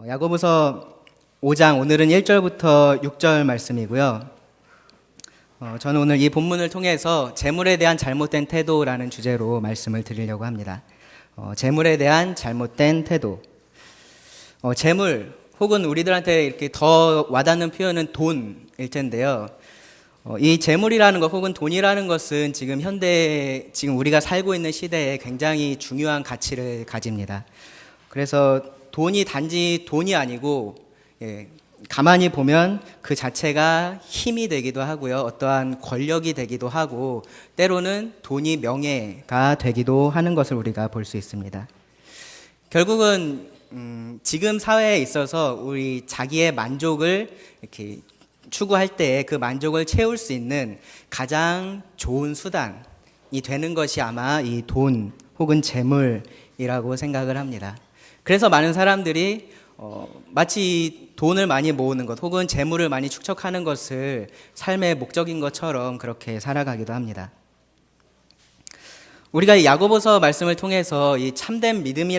야고보서 5장 오늘은 1절부터 6절 말씀이고요. 저는 오늘 이 본문을 통해서 재물에 대한 잘못된 태도라는 주제로 말씀을 드리려고 합니다. 재물에 대한 잘못된 태도. 재물 혹은 우리들한테 이렇게 더 와닿는 표현은 돈일 텐데요. 이 재물이라는 것 혹은 돈이라는 것은 지금 지금 우리가 살고 있는 시대에 굉장히 중요한 가치를 가집니다. 그래서 돈이 단지 돈이 아니고 가만히 보면 그 자체가 힘이 되기도 하고요. 어떠한 권력이 되기도 하고 때로는 돈이 명예가 되기도 하는 것을 우리가 볼 수 있습니다. 결국은 지금 사회에 있어서 우리 자기의 만족을 이렇게 추구할 때 그 만족을 채울 수 있는 가장 좋은 수단이 되는 것이 아마 이 돈 혹은 재물이라고 생각을 합니다. 그래서 많은 사람들이 마치 돈을 많이 모으는 것 혹은 재물을 많이 축적하는 것을 삶의 목적인 것처럼 그렇게 살아가기도 합니다. 우리가 이 야고보서 말씀을 통해서 이 참된 믿음이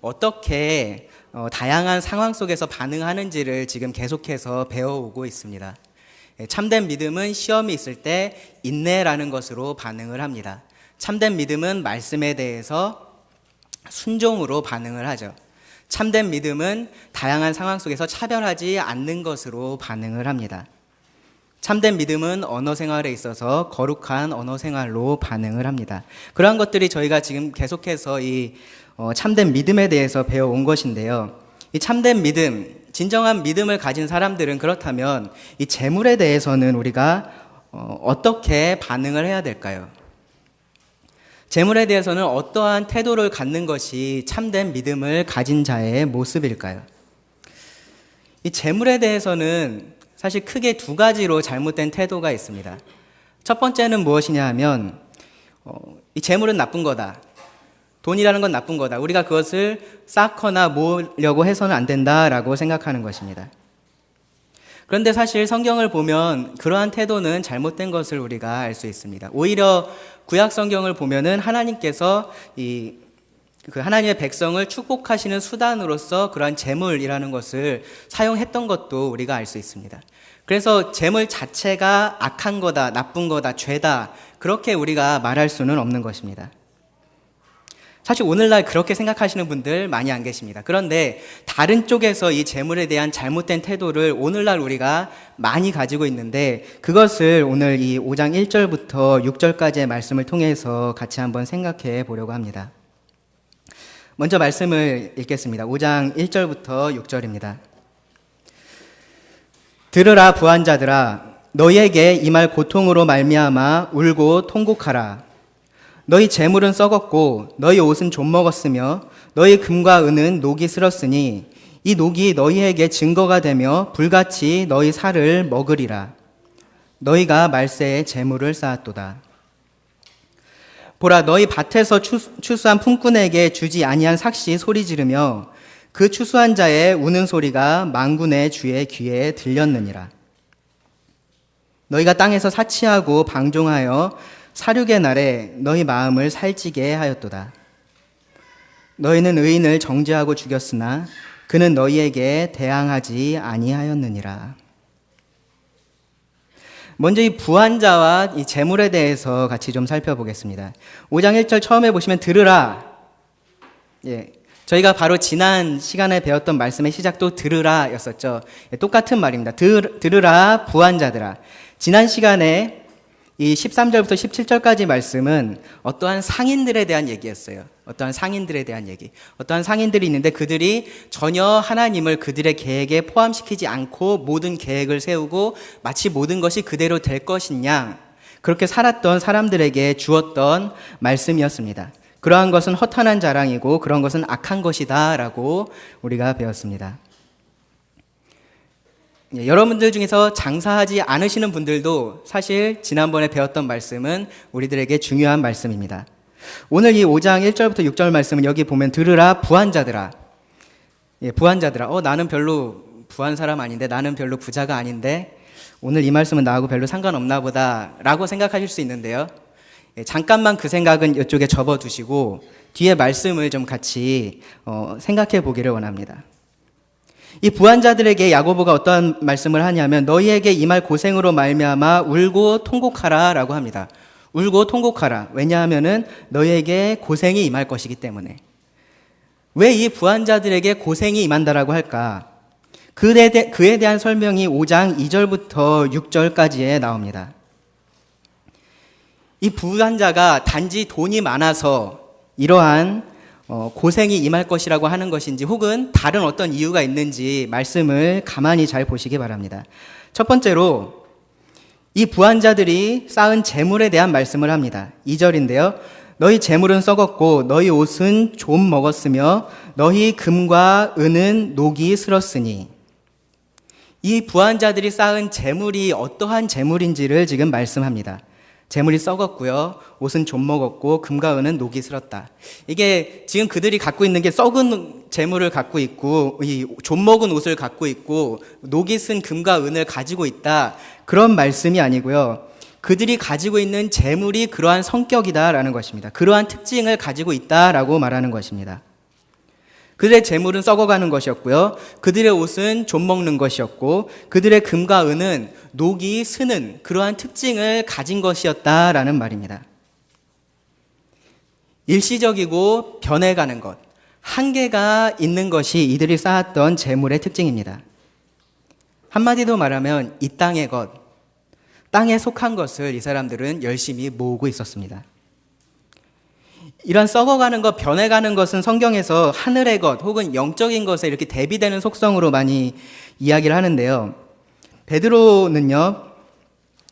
어떻게 다양한 상황 속에서 반응하는지를 지금 계속해서 배워오고 있습니다. 참된 믿음은 시험이 있을 때 인내라는 것으로 반응을 합니다. 참된 믿음은 말씀에 대해서 순종으로 반응을 하죠. 참된 믿음은 다양한 상황 속에서 차별하지 않는 것으로 반응을 합니다. 참된 믿음은 언어 생활에 있어서 거룩한 언어 생활로 반응을 합니다. 그러한 것들이 저희가 지금 계속해서 이 참된 믿음에 대해서 배워온 것인데요. 이 참된 믿음, 진정한 믿음을 가진 사람들은 그렇다면 이 재물에 대해서는 우리가 어떻게 반응을 해야 될까요? 재물에 대해서는 어떠한 태도를 갖는 것이 참된 믿음을 가진 자의 모습일까요? 이 재물에 대해서는 사실 크게 두 가지로 잘못된 태도가 있습니다. 첫 번째는 무엇이냐 하면 이 재물은 나쁜 거다. 돈이라는 건 나쁜 거다. 우리가 그것을 쌓거나 모으려고 해서는 안 된다라고 생각하는 것입니다. 그런데 사실 성경을 보면 그러한 태도는 잘못된 것을 우리가 알 수 있습니다. 오히려 구약 성경을 보면은 하나님께서 하나님의 백성을 축복하시는 수단으로서 그러한 재물이라는 것을 사용했던 것도 우리가 알 수 있습니다. 그래서 재물 자체가 악한 거다, 나쁜 거다, 죄다 그렇게 우리가 말할 수는 없는 것입니다. 사실 오늘날 그렇게 생각하시는 분들 많이 안 계십니다. 그런데 다른 쪽에서 이 재물에 대한 잘못된 태도를 오늘날 우리가 많이 가지고 있는데 그것을 오늘 이 5장 1절부터 6절까지의 말씀을 통해서 같이 한번 생각해 보려고 합니다. 먼저 말씀을 읽겠습니다. 5장 1절부터 6절입니다. 들으라 부한 자들아 너희에게 임할 고통으로 말미암아 울고 통곡하라. 너희 재물은 썩었고 너희 옷은 좀먹었으며 너희 금과 은은 녹이 슬었으니 이 녹이 너희에게 증거가 되며 불같이 너희 살을 먹으리라. 너희가 말세에 재물을 쌓았도다. 보라 너희 밭에서 추수한 품꾼에게 주지 아니한 삭시 소리 지르며 그 추수한 자의 우는 소리가 만군의 주의 귀에 들렸느니라. 너희가 땅에서 사치하고 방종하여 사륙의 날에 너희 마음을 살찌게 하였도다. 너희는 의인을 정죄하고 죽였으나 그는 너희에게 대항하지 아니하였느니라. 먼저 이 부한자와 이 재물에 대해서 같이 좀 살펴보겠습니다. 5장 1절 처음에 보시면 들으라. 저희가 바로 지난 시간에 배웠던 말씀의 시작도 들으라 였었죠. 똑같은 말입니다. 들으라 부한자들아. 지난 시간에 이 13절부터 17절까지 말씀은 어떠한 상인들에 대한 얘기였어요. 어떠한 상인들에 대한 얘기. 어떠한 상인들이 있는데 그들이 전혀 하나님을 그들의 계획에 포함시키지 않고 모든 계획을 세우고 마치 모든 것이 그대로 될 것이냐 그렇게 살았던 사람들에게 주었던 말씀이었습니다. 그러한 것은 허탄한 자랑이고 그런 것은 악한 것이다 라고 우리가 배웠습니다. 여러분들 중에서 장사하지 않으시는 분들도 사실 지난번에 배웠던 말씀은 우리들에게 중요한 말씀입니다. 오늘 이 5장 1절부터 6절 말씀은 여기 보면 들으라 부한자들아. 부한자들아. 나는 별로 부한 사람 아닌데 나는 별로 부자가 아닌데 오늘 이 말씀은 나하고 별로 상관없나 보다 라고 생각하실 수 있는데요. 잠깐만 그 생각은 이쪽에 접어두시고 뒤에 말씀을 좀 같이 생각해 보기를 원합니다. 이 부한자들에게 야고보가 어떤 말씀을 하냐면 너희에게 임할 고생으로 말미암아 울고 통곡하라 라고 합니다. 울고 통곡하라. 왜냐하면은 너희에게 고생이 임할 것이기 때문에. 왜 이 부한자들에게 고생이 임한다라고 할까? 그에 대한 설명이 5장 2절부터 6절까지에 나옵니다. 이 부한자가 단지 돈이 많아서 이러한 고생이 임할 것이라고 하는 것인지 혹은 다른 어떤 이유가 있는지 말씀을 가만히 잘 보시기 바랍니다. 첫 번째로 이 부한자들이 쌓은 재물에 대한 말씀을 합니다. 2절인데요. 너희 재물은 썩었고 너희 옷은 좀 먹었으며 너희 금과 은은 녹이 슬었으니. 이 부한자들이 쌓은 재물이 어떠한 재물인지를 지금 말씀합니다. 재물이 썩었고요. 옷은 좀 먹었고 금과 은은 녹이 슬었다. 이게 지금 그들이 갖고 있는 게 썩은 재물을 갖고 있고 이 좀 먹은 옷을 갖고 있고 녹이 쓴 금과 은을 가지고 있다. 그런 말씀이 아니고요. 그들이 가지고 있는 재물이 그러한 성격이다라는 것입니다. 그러한 특징을 가지고 있다라고 말하는 것입니다. 그들의 재물은 썩어가는 것이었고요. 그들의 옷은 좀 먹는 것이었고 그들의 금과 은은 녹이 스는 그러한 특징을 가진 것이었다라는 말입니다. 일시적이고 변해가는 것, 한계가 있는 것이 이들이 쌓았던 재물의 특징입니다. 한마디로 말하면 이 땅의 것, 땅에 속한 것을 이 사람들은 열심히 모으고 있었습니다. 이런 썩어가는 것, 변해가는 것은 성경에서 하늘의 것 혹은 영적인 것에 이렇게 대비되는 속성으로 많이 이야기를 하는데요. 베드로는요,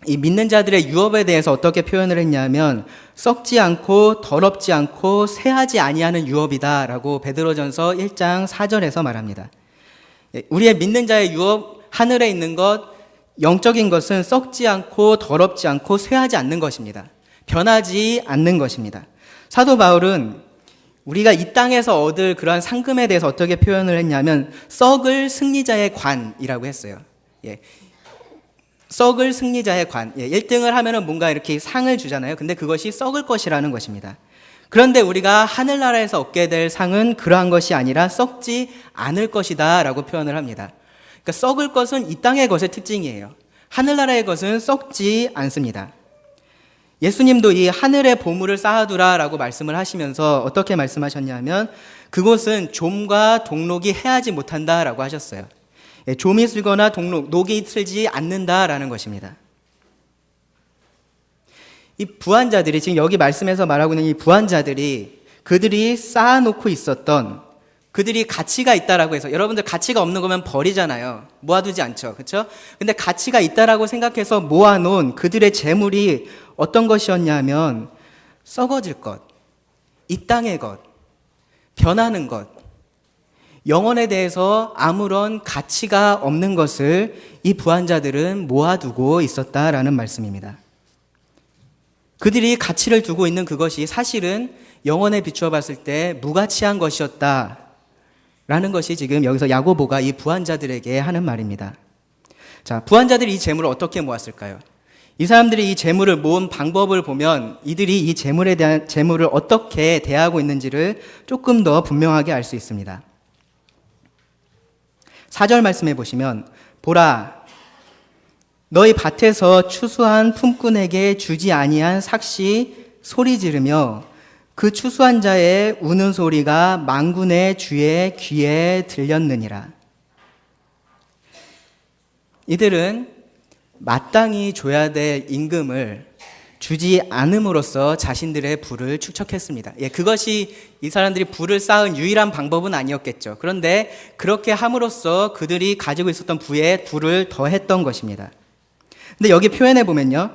이 믿는 자들의 유업에 대해서 어떻게 표현을 했냐면 썩지 않고 더럽지 않고 쇠하지 아니하는 유업이다라고 베드로전서 1장 4절에서 말합니다. 우리의 믿는 자의 유업, 하늘에 있는 것, 영적인 것은 썩지 않고 더럽지 않고 쇠하지 않는 것입니다. 변하지 않는 것입니다. 사도 바울은 우리가 이 땅에서 얻을 그러한 상금에 대해서 어떻게 표현을 했냐면 썩을 승리자의 관이라고 했어요. 예. 썩을 승리자의 관. 1등을 하면은 뭔가 이렇게 상을 주잖아요. 근데 그것이 썩을 것이라는 것입니다. 그런데 우리가 하늘나라에서 얻게 될 상은 그러한 것이 아니라 썩지 않을 것이다 라고 표현을 합니다. 그러니까 썩을 것은 이 땅의 것의 특징이에요. 하늘나라의 것은 썩지 않습니다. 예수님도 이 하늘의 보물을 쌓아두라 라고 말씀을 하시면서 어떻게 말씀하셨냐면 그곳은 좀과 동록이 해하지 못한다 라고 하셨어요. 좀이 슬거나 녹이 슬지 않는다라는 것입니다. 이 부한자들이 지금 여기 말씀에서 말하고 있는 이 부한자들이 그들이 쌓아놓고 있었던 그들이 가치가 있다라고 해서 여러분들 가치가 없는 거면 버리잖아요. 모아두지 않죠. 그렇죠? 근데 가치가 있다라고 생각해서 모아놓은 그들의 재물이 어떤 것이었냐면 썩어질 것, 이 땅의 것, 변하는 것, 영혼에 대해서 아무런 가치가 없는 것을 이 부한자들은 모아두고 있었다라는 말씀입니다. 그들이 가치를 두고 있는 그것이 사실은 영혼에 비추어 봤을 때 무가치한 것이었다라는 것이 지금 여기서 야고보가 이 부한자들에게 하는 말입니다. 자, 부한자들이 이 재물을 어떻게 모았을까요? 이 사람들이 이 재물을 모은 방법을 보면 이들이 이 재물을 어떻게 대하고 있는지를 조금 더 분명하게 알 수 있습니다. 4절 말씀해 보시면 보라 너희 밭에서 추수한 품꾼에게 주지 아니한 삭시 소리 지르며 그 추수한 자의 우는 소리가 만군의 주의 귀에 들렸느니라. 이들은 마땅히 줘야 될 임금을 주지 않음으로써 자신들의 부를 축적했습니다. 그것이 이 사람들이 부를 쌓은 유일한 방법은 아니었겠죠. 그런데 그렇게 함으로써 그들이 가지고 있었던 부에 부를 더했던 것입니다. 근데 여기 표현해 보면요.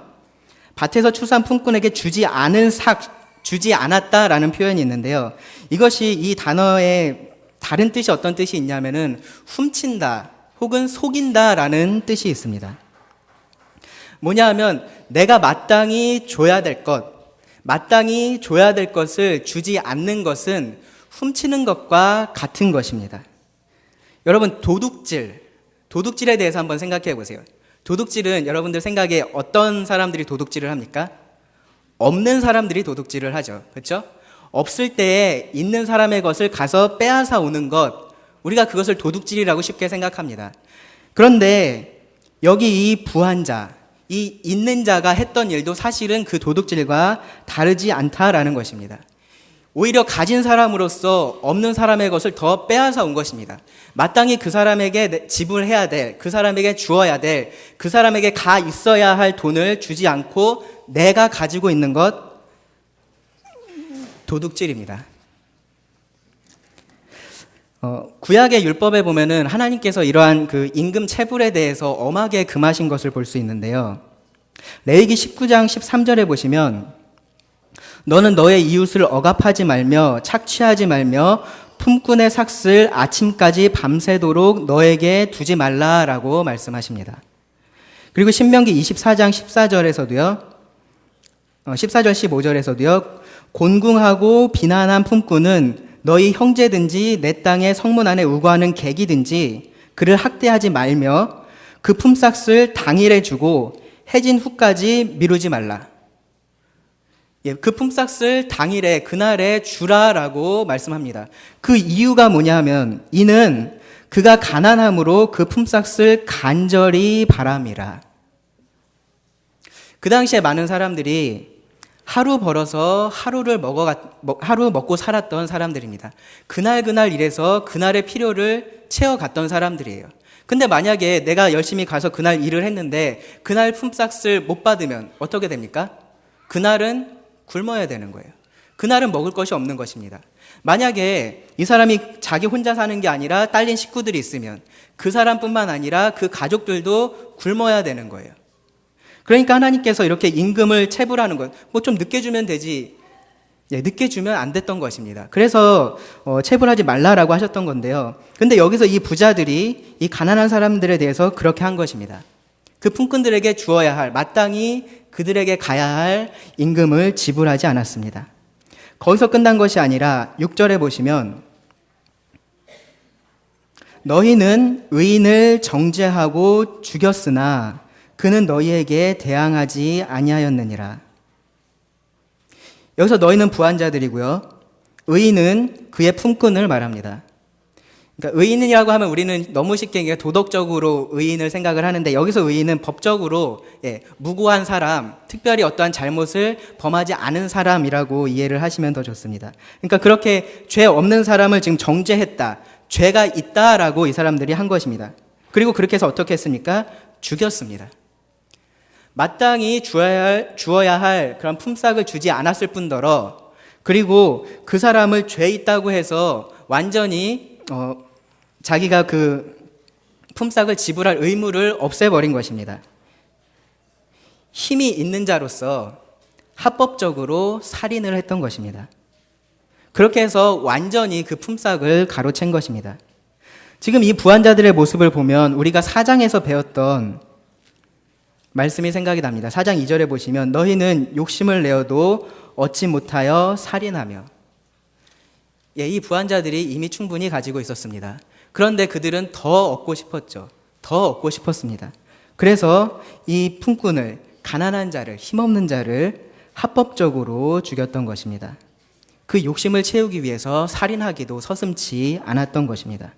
밭에서 추수한 품꾼에게 주지 않았다라는 표현이 있는데요. 이것이 이 단어의 다른 뜻이 어떤 뜻이 있냐면은 훔친다 혹은 속인다라는 뜻이 있습니다. 뭐냐 하면 내가 마땅히 줘야 될 것을 주지 않는 것은 훔치는 것과 같은 것입니다. 여러분 도둑질에 대해서 한번 생각해 보세요. 도둑질은 여러분들 생각에 어떤 사람들이 도둑질을 합니까? 없는 사람들이 도둑질을 하죠. 그렇죠? 없을 때에 있는 사람의 것을 가서 빼앗아 오는 것, 우리가 그것을 도둑질이라고 쉽게 생각합니다. 그런데 여기 이 부한 자, 이 있는 자가 했던 일도 사실은 그 도둑질과 다르지 않다라는 것입니다. 오히려 가진 사람으로서 없는 사람의 것을 더 빼앗아 온 것입니다. 마땅히 그 사람에게 지불해야 될, 그 사람에게 주어야 될, 그 사람에게 가 있어야 할 돈을 주지 않고 내가 가지고 있는 것, 도둑질입니다. 구약의 율법에 보면은 하나님께서 이러한 그 임금 체불에 대해서 엄하게 금하신 것을 볼 수 있는데요. 레위기 19장 13절에 보시면 너는 너의 이웃을 억압하지 말며 착취하지 말며 품꾼의 삭슬 아침까지 밤새도록 너에게 두지 말라라고 말씀하십니다. 그리고 신명기 24장 14절에서도요. 14절 15절에서도요. 곤궁하고 비난한 품꾼은 너희 형제든지 내 땅의 성문 안에 우거하는 객이든지 그를 학대하지 말며 그 품삯을 당일에 주고 해진 후까지 미루지 말라. 그 품삯을 당일에 그날에 주라라고 말씀합니다. 그 이유가 뭐냐 하면 이는 그가 가난함으로 그 품삯을 간절히 바람이라. 그 당시에 많은 사람들이 하루 벌어서 하루 먹고 살았던 사람들입니다. 그날 일해서 그날의 필요를 채워갔던 사람들이에요. 근데 만약에 내가 열심히 가서 그날 일을 했는데 그날 품삯을 못 받으면 어떻게 됩니까? 그날은 굶어야 되는 거예요. 그날은 먹을 것이 없는 것입니다. 만약에 이 사람이 자기 혼자 사는 게 아니라 딸린 식구들이 있으면 그 사람뿐만 아니라 그 가족들도 굶어야 되는 거예요. 그러니까 하나님께서 이렇게 임금을 체불하는 것, 뭐 좀 늦게 주면 되지, 늦게 주면 안 됐던 것입니다. 그래서 체불하지 말라라고 하셨던 건데요. 근데 여기서 이 부자들이 이 가난한 사람들에 대해서 그렇게 한 것입니다. 그 품꾼들에게 주어야 할, 마땅히 그들에게 가야 할 임금을 지불하지 않았습니다. 거기서 끝난 것이 아니라 6절에 보시면 너희는 의인을 정죄하고 죽였으나 그는 너희에게 대항하지 아니하였느니라. 여기서 너희는 부한 자들이고요. 의인은 그의 품꾼을 말합니다. 그러니까 의인이라고 하면 우리는 너무 쉽게 도덕적으로 의인을 생각을 하는데 여기서 의인은 법적으로 무고한 사람, 특별히 어떠한 잘못을 범하지 않은 사람이라고 이해를 하시면 더 좋습니다. 그러니까 그렇게 죄 없는 사람을 지금 정죄했다, 죄가 있다라고 이 사람들이 한 것입니다. 그리고 그렇게 해서 어떻게 했습니까? 죽였습니다. 마땅히 주어야 할 그런 품삯을 주지 않았을 뿐더러 그리고 그 사람을 죄 있다고 해서 완전히 자기가 그 품삯을 지불할 의무를 없애버린 것입니다. 힘이 있는 자로서 합법적으로 살인을 했던 것입니다. 그렇게 해서 완전히 그 품삯을 가로챈 것입니다. 지금 이 부한자들의 모습을 보면 우리가 4장에서 배웠던 말씀이 생각이 납니다. 4장 2절에 보시면 너희는 욕심을 내어도 얻지 못하여 살인하며. 이 부한자들이 이미 충분히 가지고 있었습니다. 그런데 그들은 더 얻고 싶었죠. 더 얻고 싶었습니다. 그래서 이 품꾼을, 가난한 자를, 힘없는 자를 합법적으로 죽였던 것입니다. 그 욕심을 채우기 위해서 살인하기도 서슴지 않았던 것입니다.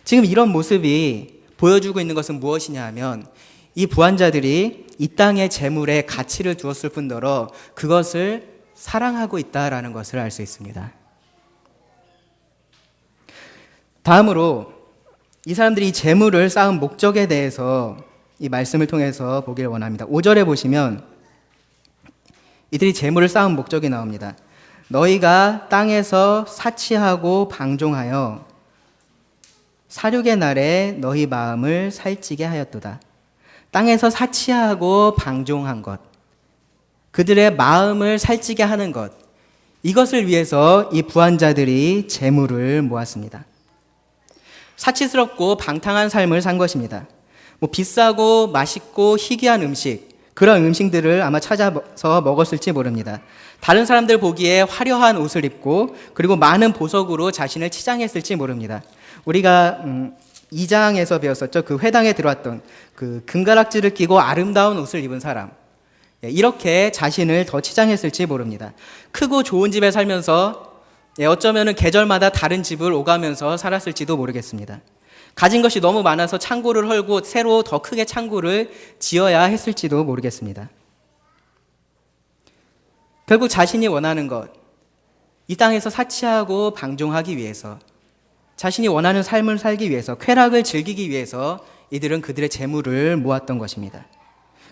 지금 이런 모습이 보여주고 있는 것은 무엇이냐 하면 이 부한자들이 이 땅의 재물에 가치를 두었을 뿐더러 그것을 사랑하고 있다라는 것을 알 수 있습니다. 다음으로 이 사람들이 이 재물을 쌓은 목적에 대해서 이 말씀을 통해서 보길 원합니다. 5절에 보시면 이들이 재물을 쌓은 목적이 나옵니다. 너희가 땅에서 사치하고 방종하여 사륙의 날에 너희 마음을 살찌게 하였도다. 땅에서 사치하고 방종한 것, 그들의 마음을 살찌게 하는 것, 이것을 위해서 이 부한자들이 재물을 모았습니다. 사치스럽고 방탕한 삶을 산 것입니다. 비싸고 맛있고 희귀한 음식, 그런 음식들을 아마 찾아서 먹었을지 모릅니다. 다른 사람들 보기에 화려한 옷을 입고 그리고 많은 보석으로 자신을 치장했을지 모릅니다. 우리가 2장에서 배웠었죠. 그 회당에 들어왔던 그 금가락지를 끼고 아름다운 옷을 입은 사람. 이렇게 자신을 더 치장했을지 모릅니다. 크고 좋은 집에 살면서 어쩌면 계절마다 다른 집을 오가면서 살았을지도 모르겠습니다. 가진 것이 너무 많아서 창고를 헐고 새로 더 크게 창고를 지어야 했을지도 모르겠습니다. 결국 자신이 원하는 것, 이 땅에서 사치하고 방종하기 위해서, 자신이 원하는 삶을 살기 위해서, 쾌락을 즐기기 위해서 이들은 그들의 재물을 모았던 것입니다.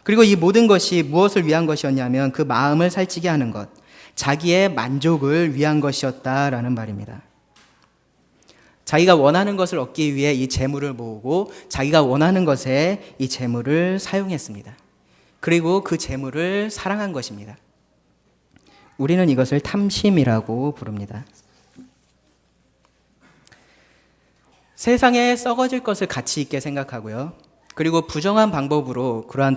그리고 이 모든 것이 무엇을 위한 것이었냐면 그 마음을 살찌게 하는 것, 자기의 만족을 위한 것이었다라는 말입니다. 자기가 원하는 것을 얻기 위해 이 재물을 모으고 자기가 원하는 것에 이 재물을 사용했습니다. 그리고 그 재물을 사랑한 것입니다. 우리는 이것을 탐심이라고 부릅니다. 세상에 썩어질 것을 가치 있게 생각하고요. 그리고 부정한 방법으로 그러한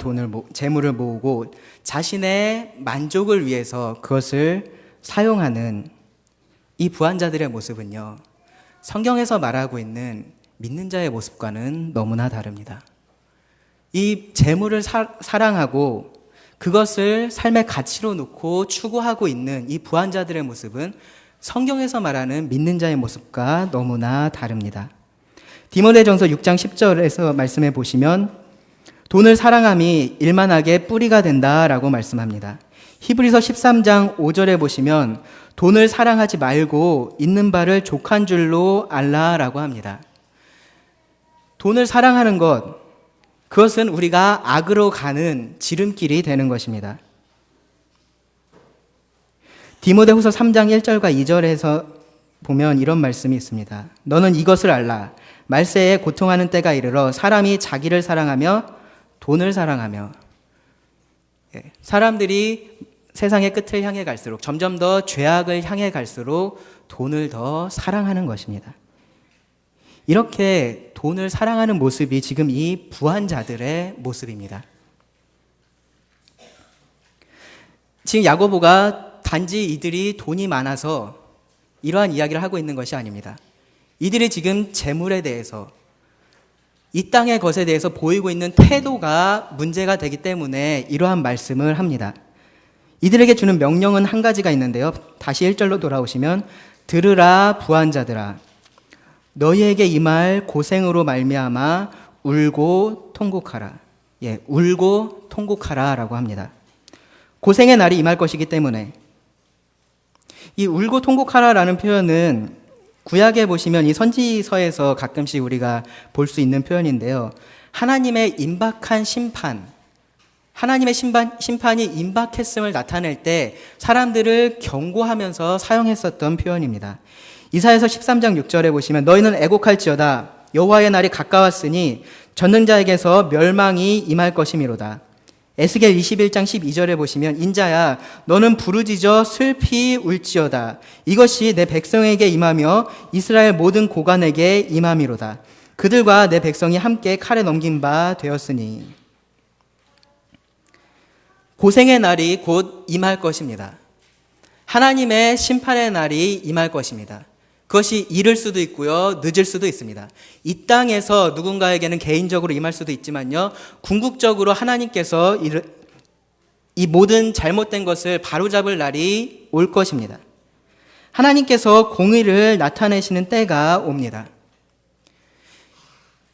재물을 모으고 자신의 만족을 위해서 그것을 사용하는 이 부한자들의 모습은요, 성경에서 말하고 있는 믿는 자의 모습과는 너무나 다릅니다. 이 재물을 사랑하고 그것을 삶의 가치로 놓고 추구하고 있는 이 부한자들의 모습은 성경에서 말하는 믿는 자의 모습과 너무나 다릅니다. 디모데전서 6장 10절에서 말씀해 보시면 돈을 사랑함이 일만하게 뿌리가 된다라고 말씀합니다. 히브리서 13장 5절에 보시면 돈을 사랑하지 말고 있는 바를 족한 줄로 알라라고 합니다. 돈을 사랑하는 것, 그것은 우리가 악으로 가는 지름길이 되는 것입니다. 디모데후서 3장 1절과 2절에서 보면 이런 말씀이 있습니다. 너는 이것을 알라. 말세에 고통하는 때가 이르러 사람이 자기를 사랑하며 돈을 사랑하며, 사람들이 세상의 끝을 향해 갈수록 점점 더 죄악을 향해 갈수록 돈을 더 사랑하는 것입니다. 이렇게 돈을 사랑하는 모습이 지금 이 부한자들의 모습입니다. 지금 야고보가 단지 이들이 돈이 많아서 이러한 이야기를 하고 있는 것이 아닙니다. 이들이 지금 재물에 대해서, 이 땅의 것에 대해서 보이고 있는 태도가 문제가 되기 때문에 이러한 말씀을 합니다. 이들에게 주는 명령은 한 가지가 있는데요. 다시 1절로 돌아오시면 들으라 부한자들아, 너희에게 임할 고생으로 말미암아 울고 통곡하라. 울고 통곡하라라고 합니다. 고생의 날이 임할 것이기 때문에 이 울고 통곡하라라는 표현은 구약에 보시면 이 선지서에서 가끔씩 우리가 볼 수 있는 표현인데요. 하나님의 임박한 심판, 하나님의 심판이 임박했음을 나타낼 때 사람들을 경고하면서 사용했었던 표현입니다. 이사야서 13장 6절에 보시면 너희는 애곡할지어다 여호와의 날이 가까웠으니 전능자에게서 멸망이 임할 것이미로다. 에스겔 21장 12절에 보시면 인자야 너는 부르짖어 슬피 울지어다. 이것이 내 백성에게 임하며 이스라엘 모든 고관에게 임함이로다. 그들과 내 백성이 함께 칼에 넘긴 바 되었으니. 고생의 날이 곧 임할 것입니다. 하나님의 심판의 날이 임할 것입니다. 그것이 이를 수도 있고요, 늦을 수도 있습니다. 이 땅에서 누군가에게는 개인적으로 임할 수도 있지만요, 궁극적으로 하나님께서 이 모든 잘못된 것을 바로잡을 날이 올 것입니다. 하나님께서 공의를 나타내시는 때가 옵니다.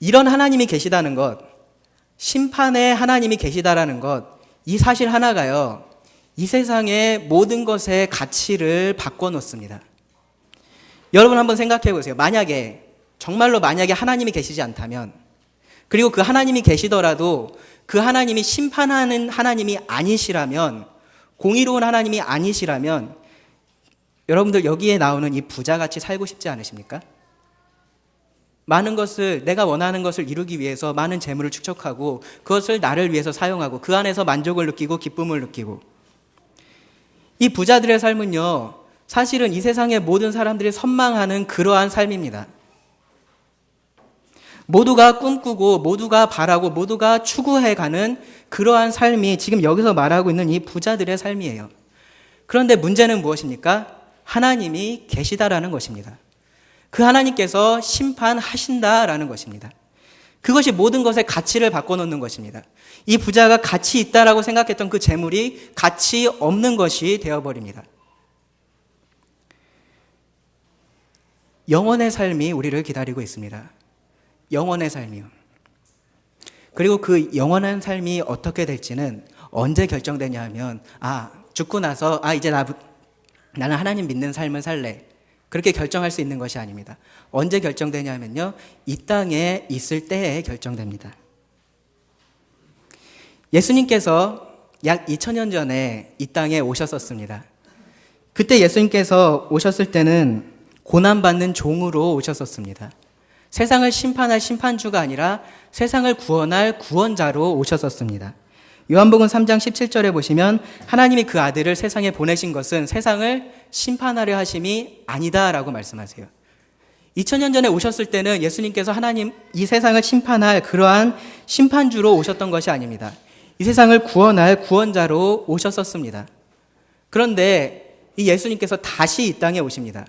이런 하나님이 계시다는 것, 심판의 하나님이 계시다라는 것, 이 사실 하나가요, 이 세상의 모든 것의 가치를 바꿔놓습니다. 여러분 한번 생각해 보세요. 정말로 만약에 하나님이 계시지 않다면, 그리고 그 하나님이 계시더라도 그 하나님이 심판하는 하나님이 아니시라면, 공의로운 하나님이 아니시라면 여러분들 여기에 나오는 이 부자같이 살고 싶지 않으십니까? 많은 것을, 내가 원하는 것을 이루기 위해서 많은 재물을 축적하고 그것을 나를 위해서 사용하고 그 안에서 만족을 느끼고 기쁨을 느끼고, 이 부자들의 삶은요, 사실은 이 세상의 모든 사람들이 선망하는 그러한 삶입니다. 모두가 꿈꾸고 모두가 바라고 모두가 추구해가는 그러한 삶이 지금 여기서 말하고 있는 이 부자들의 삶이에요. 그런데 문제는 무엇입니까? 하나님이 계시다라는 것입니다. 그 하나님께서 심판하신다라는 것입니다. 그것이 모든 것의 가치를 바꿔놓는 것입니다. 이 부자가 가치 있다라고 생각했던 그 재물이 가치 없는 것이 되어버립니다. 영원의 삶이 우리를 기다리고 있습니다. 영원의 삶이요. 그리고 그 영원한 삶이 어떻게 될지는 언제 결정되냐 하면, 죽고 나서, 이제 나는 하나님 믿는 삶을 살래. 그렇게 결정할 수 있는 것이 아닙니다. 언제 결정되냐 하면요, 이 땅에 있을 때에 결정됩니다. 예수님께서 약 2000년 전에 이 땅에 오셨었습니다. 그때 예수님께서 오셨을 때는 고난받는 종으로 오셨었습니다. 세상을 심판할 심판주가 아니라 세상을 구원할 구원자로 오셨었습니다. 요한복음 3장 17절에 보시면 하나님이 그 아들을 세상에 보내신 것은 세상을 심판하려 하심이 아니다라고 말씀하세요. 2000년 전에 오셨을 때는 예수님께서 하나님 이 세상을 심판할 그러한 심판주로 오셨던 것이 아닙니다. 이 세상을 구원할 구원자로 오셨었습니다. 그런데 이 예수님께서 다시 이 땅에 오십니다.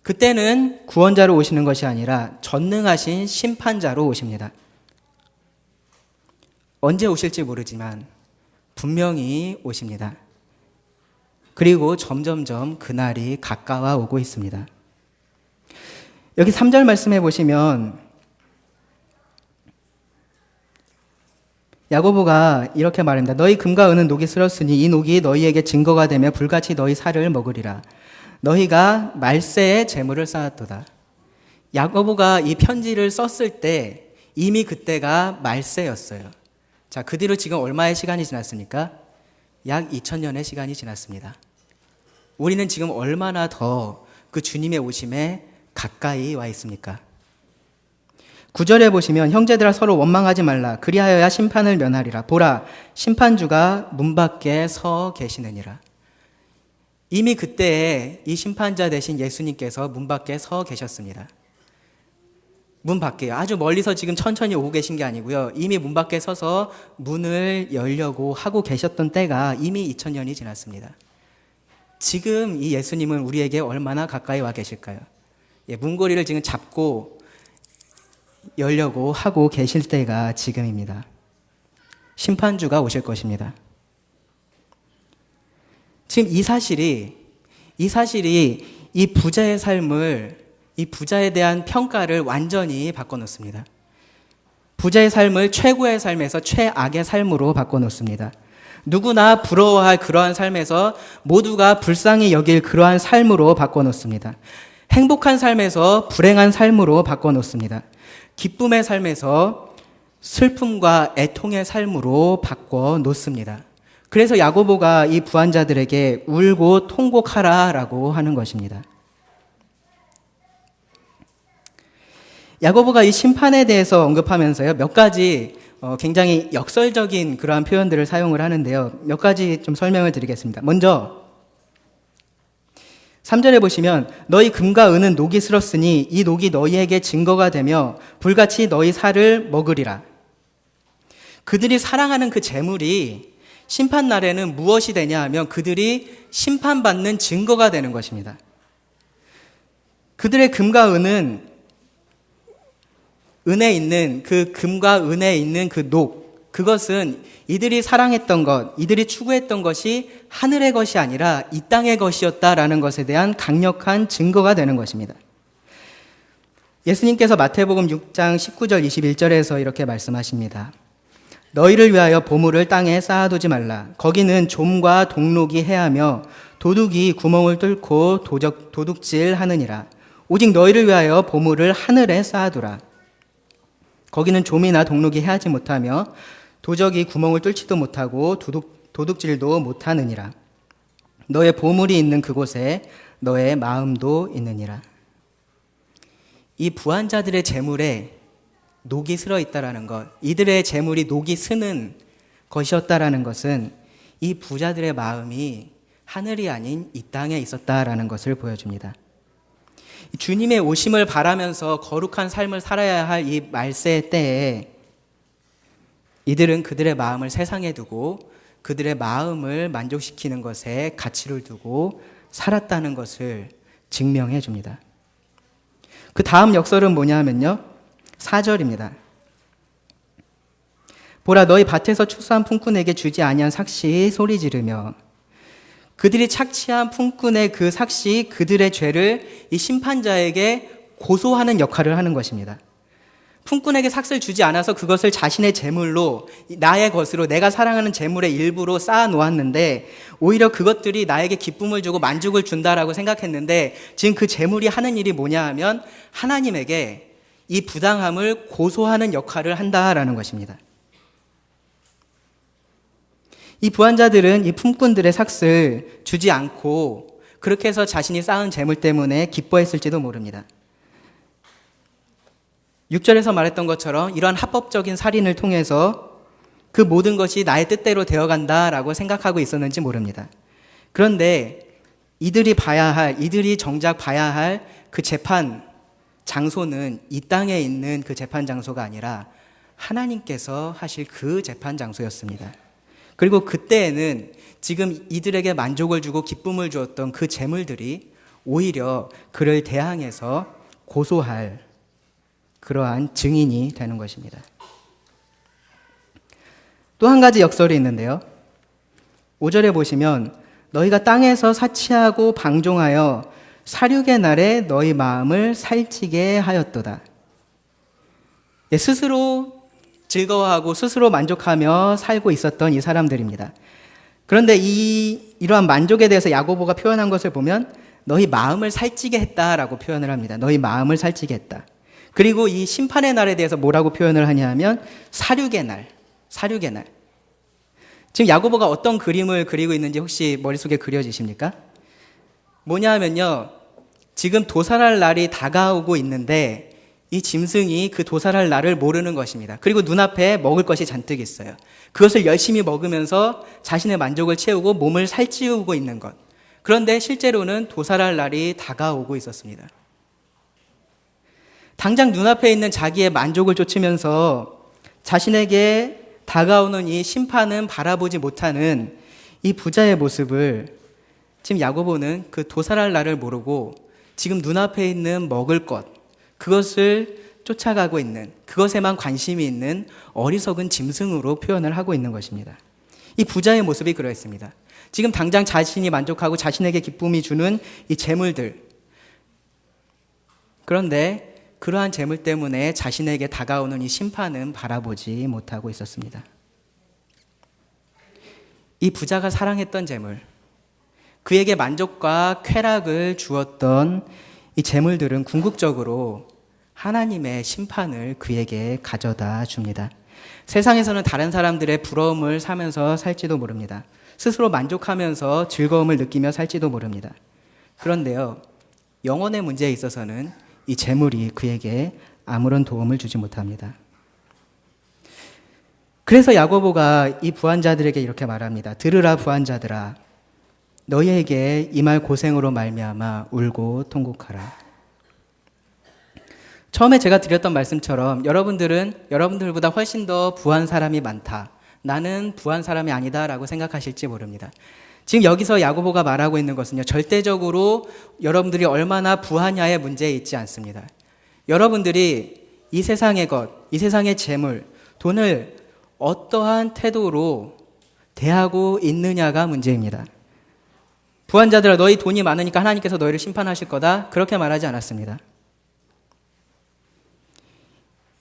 그때는 구원자로 오시는 것이 아니라 전능하신 심판자로 오십니다. 언제 오실지 모르지만 분명히 오십니다. 그리고 점점점 그날이 가까워 오고 있습니다. 여기 3절 말씀해 보시면 야고보가 이렇게 말합니다. 너희 금과 은은 녹이 슬었으니 이 녹이 너희에게 증거가 되며 불같이 너희 살을 먹으리라. 너희가 말세에 재물을 쌓았도다. 야고보가 이 편지를 썼을 때 이미 그때가 말세였어요. 자, 그 뒤로 지금 얼마의 시간이 지났습니까? 약 2000년의 시간이 지났습니다. 우리는 지금 얼마나 더 그 주님의 오심에 가까이 와 있습니까? 9절에 보시면 형제들아 서로 원망하지 말라. 그리하여야 심판을 면하리라. 보라, 심판주가 문 밖에 서 계시느니라. 이미 그때에 이 심판자 되신 예수님께서 문 밖에 서 계셨습니다. 문 밖에요. 아주 멀리서 지금 천천히 오고 계신 게 아니고요. 이미 문 밖에 서서 문을 열려고 하고 계셨던 때가 이미 2000년이 지났습니다. 지금 이 예수님은 우리에게 얼마나 가까이 와 계실까요? 문고리를 지금 잡고 열려고 하고 계실 때가 지금입니다. 심판주가 오실 것입니다. 지금 이 사실이 이 부자의 삶을, 이 부자에 대한 평가를 완전히 바꿔놓습니다. 부자의 삶을 최고의 삶에서 최악의 삶으로 바꿔놓습니다. 누구나 부러워할 그러한 삶에서 모두가 불쌍히 여길 그러한 삶으로 바꿔놓습니다. 행복한 삶에서 불행한 삶으로 바꿔놓습니다. 기쁨의 삶에서 슬픔과 애통의 삶으로 바꿔놓습니다. 그래서 야고보가 이 부한자들에게 울고 통곡하라라고 하는 것입니다. 야고보가 이 심판에 대해서 언급하면서요, 몇 가지 굉장히 역설적인 그러한 표현들을 사용을 하는데요. 몇 가지 좀 설명을 드리겠습니다. 먼저 3절에 보시면 너희 금과 은은 녹이 슬었으니 이 녹이 너희에게 증거가 되며 불같이 너희 살을 먹으리라. 그들이 사랑하는 그 재물이 심판날에는 무엇이 되냐 하면 그들이 심판받는 증거가 되는 것입니다. 그들의 금과 은은 은에 있는 그 금과 은에 있는 그 녹, 그것은 이들이 사랑했던 것, 이들이 추구했던 것이 하늘의 것이 아니라 이 땅의 것이었다라는 것에 대한 강력한 증거가 되는 것입니다. 예수님께서 마태복음 6장 19절 21절에서 이렇게 말씀하십니다. 너희를 위하여 보물을 땅에 쌓아두지 말라. 거기는 좀과 동록이 해하며 도둑이 구멍을 뚫고 도둑질 하느니라. 오직 너희를 위하여 보물을 하늘에 쌓아두라. 거기는 좀이나 동록이 해하지 못하며 도적이 구멍을 뚫지도 못하고 도둑질도 못하느니라. 너의 보물이 있는 그곳에 너의 마음도 있느니라. 이 부한자들의 재물에 녹이 슬어 있다라는 것, 이들의 재물이 녹이 스는 것이었다라는 것은 이 부자들의 마음이 하늘이 아닌 이 땅에 있었다라는 것을 보여줍니다. 주님의 오심을 바라면서 거룩한 삶을 살아야 할 이 말세 때에 이들은 그들의 마음을 세상에 두고 그들의 마음을 만족시키는 것에 가치를 두고 살았다는 것을 증명해 줍니다. 그 다음 역설은 뭐냐 하면요, 4절입니다. 보라, 너희 밭에서 추수한 품꾼에게 주지 아니한 삭시 소리 지르며. 그들이 착취한 품꾼의 그 삭시, 그들의 죄를 이 심판자에게 고소하는 역할을 하는 것입니다. 품꾼에게 삭스를 주지 않아서 그것을 자신의 재물로, 나의 것으로, 내가 사랑하는 재물의 일부로 쌓아 놓았는데 오히려 그것들이 나에게 기쁨을 주고 만족을 준다라고 생각했는데 지금 그 재물이 하는 일이 뭐냐 하면 하나님에게 이 부당함을 고소하는 역할을 한다라는 것입니다. 이 부한자들은 이 품꾼들의 삭스를 주지 않고 그렇게 해서 자신이 쌓은 재물 때문에 기뻐했을지도 모릅니다. 6절에서 말했던 것처럼 이러한 합법적인 살인을 통해서 그 모든 것이 나의 뜻대로 되어간다라고 생각하고 있었는지 모릅니다. 그런데 이들이 정작 봐야 할 그 재판 장소는 이 땅에 있는 그 재판 장소가 아니라 하나님께서 하실 그 재판 장소였습니다. 그리고 그때에는 지금 이들에게 만족을 주고 기쁨을 주었던 그 재물들이 오히려 그를 대항해서 고소할 그러한 증인이 되는 것입니다. 또 한 가지 역설이 있는데요. 5절에 보시면 너희가 땅에서 사치하고 방종하여 사륙의 날에 너희 마음을 살찌게 하였도다. 스스로 즐거워하고 스스로 만족하며 살고 있었던 이 사람들입니다. 그런데 이러한 만족에 대해서 야고보가 표현한 것을 보면 너희 마음을 살찌게 했다라고 표현을 합니다. 너희 마음을 살찌게 했다. 그리고 이 심판의 날에 대해서 뭐라고 표현을 하냐 하면 사륙의 날. 지금 야고보가 어떤 그림을 그리고 있는지 혹시 머릿속에 그려지십니까? 뭐냐 하면요, 지금 도살할 날이 다가오고 있는데 이 짐승이 그 도살할 날을 모르는 것입니다. 그리고 눈앞에 먹을 것이 잔뜩 있어요. 그것을 열심히 먹으면서 자신의 만족을 채우고 몸을 살찌우고 있는 것. 그런데 실제로는 도살할 날이 다가오고 있었습니다. 당장 눈앞에 있는 자기의 만족을 쫓으면서 자신에게 다가오는 이 심판은 바라보지 못하는 이 부자의 모습을 지금 야고보는 그 도살할 날을 모르고 지금 눈앞에 있는 먹을 것, 그것을 쫓아가고 있는, 그것에만 관심이 있는 어리석은 짐승으로 표현을 하고 있는 것입니다. 이 부자의 모습이 그러했습니다. 지금 당장 자신이 만족하고 자신에게 기쁨이 주는 이 재물들, 그런데 그러한 재물 때문에 자신에게 다가오는 이 심판은 바라보지 못하고 있었습니다. 이 부자가 사랑했던 재물, 그에게 만족과 쾌락을 주었던 이 재물들은 궁극적으로 하나님의 심판을 그에게 가져다 줍니다. 세상에서는 다른 사람들의 부러움을 사면서 살지도 모릅니다. 스스로 만족하면서 즐거움을 느끼며 살지도 모릅니다. 그런데요, 영혼의 문제에 있어서는 이 재물이 그에게 아무런 도움을 주지 못합니다. 그래서 야고보가 이 부한자들에게 이렇게 말합니다. 들으라 부한자들아, 너희에게 이 말 고생으로 말미암아 울고 통곡하라. 처음에 제가 드렸던 말씀처럼 여러분들보다 훨씬 더 부한 사람이 많다, 나는 부한 사람이 아니다 라고 생각하실지 모릅니다. 지금 여기서 야고보가 말하고 있는 것은요, 절대적으로 여러분들이 얼마나 부하냐의 문제에 있지 않습니다. 여러분들이 이 세상의 것, 이 세상의 재물, 돈을 어떠한 태도로 대하고 있느냐가 문제입니다. 부한자들아, 너희 돈이 많으니까 하나님께서 너희를 심판하실 거다, 그렇게 말하지 않았습니다.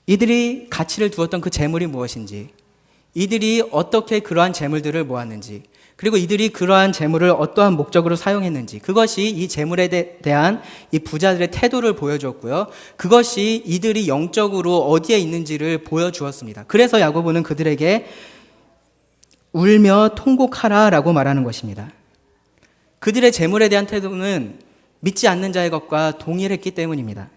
이들이 가치를 두었던 그 재물이 무엇인지, 이들이 어떻게 그러한 재물들을 모았는지, 그리고 이들이 그러한 재물을 어떠한 목적으로 사용했는지, 그것이 이 재물에 대한 이 부자들의 태도를 보여주었고요, 그것이 이들이 영적으로 어디에 있는지를 보여주었습니다. 그래서 야고보는 그들에게 울며 통곡하라 라고 말하는 것입니다. 그들의 재물에 대한 태도는 믿지 않는 자의 것과 동일했기 때문입니다.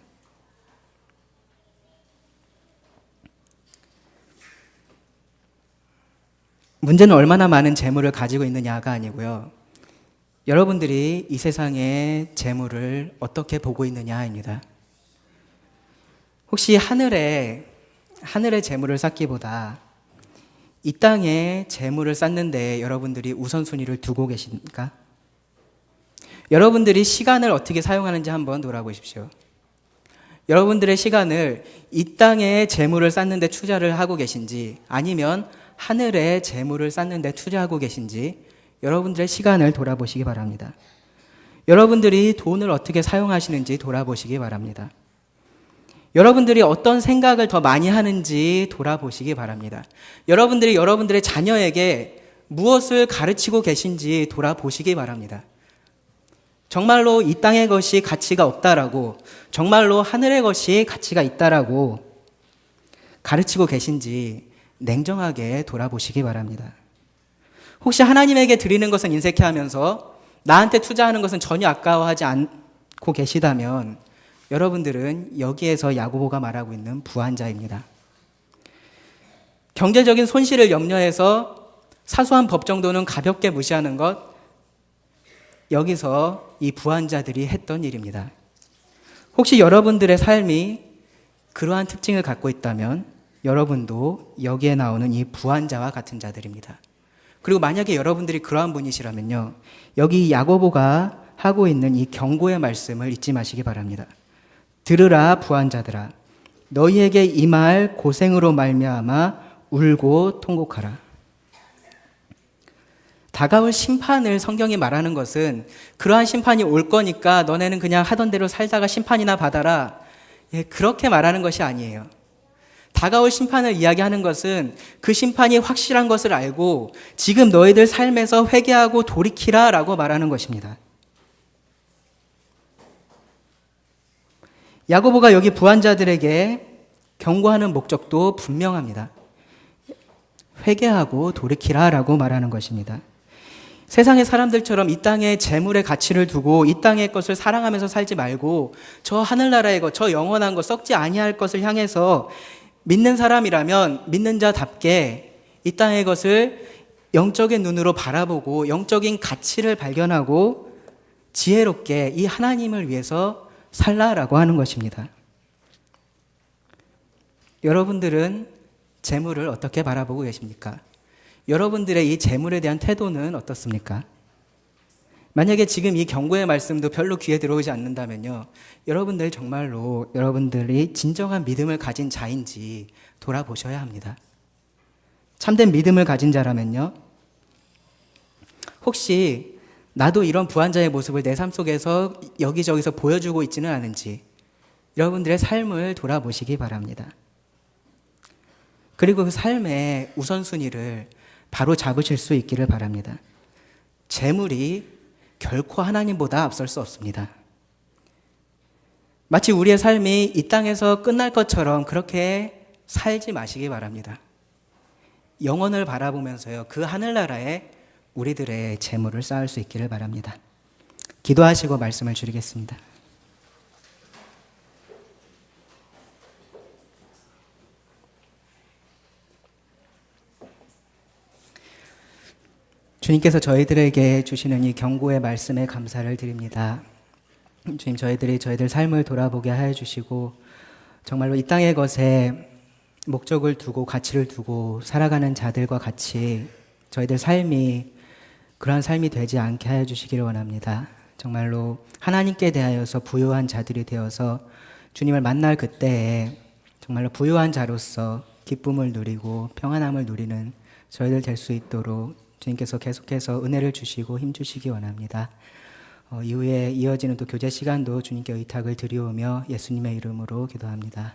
문제는 얼마나 많은 재물을 가지고 있느냐가 아니고요, 여러분들이 이 세상의 재물을 어떻게 보고 있느냐입니다. 혹시 하늘에 재물을 쌓기보다 이 땅에 재물을 쌓는 데 여러분들이 우선순위를 두고 계십니까? 여러분들이 시간을 어떻게 사용하는지 한번 돌아보십시오. 여러분들의 시간을 이 땅에 재물을 쌓는 데 투자를 하고 계신지, 아니면 하늘에 재물을 쌓는 데 투자하고 계신지 여러분들의 시간을 돌아보시기 바랍니다. 여러분들이 돈을 어떻게 사용하시는지 돌아보시기 바랍니다. 여러분들이 어떤 생각을 더 많이 하는지 돌아보시기 바랍니다. 여러분들이 여러분들의 자녀에게 무엇을 가르치고 계신지 돌아보시기 바랍니다. 정말로 이 땅의 것이 가치가 없다라고, 정말로 하늘의 것이 가치가 있다라고 가르치고 계신지 냉정하게 돌아보시기 바랍니다. 혹시 하나님에게 드리는 것은 인색해 하면서 나한테 투자하는 것은 전혀 아까워하지 않고 계시다면 여러분들은 여기에서 야고보가 말하고 있는 부한자입니다. 경제적인 손실을 염려해서 사소한 법 정도는 가볍게 무시하는 것, 여기서 이 부한자들이 했던 일입니다. 혹시 여러분들의 삶이 그러한 특징을 갖고 있다면 여러분도 여기에 나오는 이 부한자와 같은 자들입니다. 그리고 만약에 여러분들이 그러한 분이시라면요, 여기 야고보가 하고 있는 이 경고의 말씀을 잊지 마시기 바랍니다. 들으라 부한자들아, 너희에게 임할 고생으로 말미암아 울고 통곡하라. 다가올 심판을 성경이 말하는 것은 그러한 심판이 올 거니까 너네는 그냥 하던 대로 살다가 심판이나 받아라, 그렇게 말하는 것이 아니에요. 다가올 심판을 이야기하는 것은 그 심판이 확실한 것을 알고 지금 너희들 삶에서 회개하고 돌이키라 라고 말하는 것입니다. 야고보가 여기 부한자들에게 경고하는 목적도 분명합니다. 회개하고 돌이키라 라고 말하는 것입니다. 세상의 사람들처럼 이 땅에 재물의 가치를 두고 이 땅의 것을 사랑하면서 살지 말고 저 하늘나라의 것, 저 영원한 것, 썩지 아니할 것을 향해서 믿는 사람이라면 믿는 자답게 이 땅의 것을 영적인 눈으로 바라보고 영적인 가치를 발견하고 지혜롭게 이 하나님을 위해서 살라라고 하는 것입니다. 여러분들은 재물을 어떻게 바라보고 계십니까? 여러분들의 이 재물에 대한 태도는 어떻습니까? 만약에 지금 이 경고의 말씀도 별로 귀에 들어오지 않는다면요, 여러분들 정말로 여러분들이 진정한 믿음을 가진 자인지 돌아보셔야 합니다. 참된 믿음을 가진 자라면요, 혹시 나도 이런 부한자의 모습을 내 삶 속에서 여기저기서 보여주고 있지는 않은지 여러분들의 삶을 돌아보시기 바랍니다. 그리고 그 삶의 우선순위를 바로 잡으실 수 있기를 바랍니다. 재물이 결코 하나님보다 앞설 수 없습니다. 마치 우리의 삶이 이 땅에서 끝날 것처럼 그렇게 살지 마시기 바랍니다. 영혼을 바라보면서요, 그 하늘나라에 우리들의 재물을 쌓을 수 있기를 바랍니다. 기도하시고 말씀을 드리겠습니다. 주님께서 저희들에게 주시는 이 경고의 말씀에 감사를 드립니다. 주님, 저희들 삶을 돌아보게 하여 주시고 정말로 이 땅의 것에 목적을 두고 가치를 두고 살아가는 자들과 같이 저희들 삶이 그러한 삶이 되지 않게 하여 주시기를 원합니다. 정말로 하나님께 대하여서 부유한 자들이 되어서 주님을 만날 그때에 정말로 부유한 자로서 기쁨을 누리고 평안함을 누리는 저희들 될 수 있도록 주님께서 계속해서 은혜를 주시고 힘 주시기 원합니다. 이후에 이어지는 또 교제 시간도 주님께 의탁을 드리오며 예수님의 이름으로 기도합니다.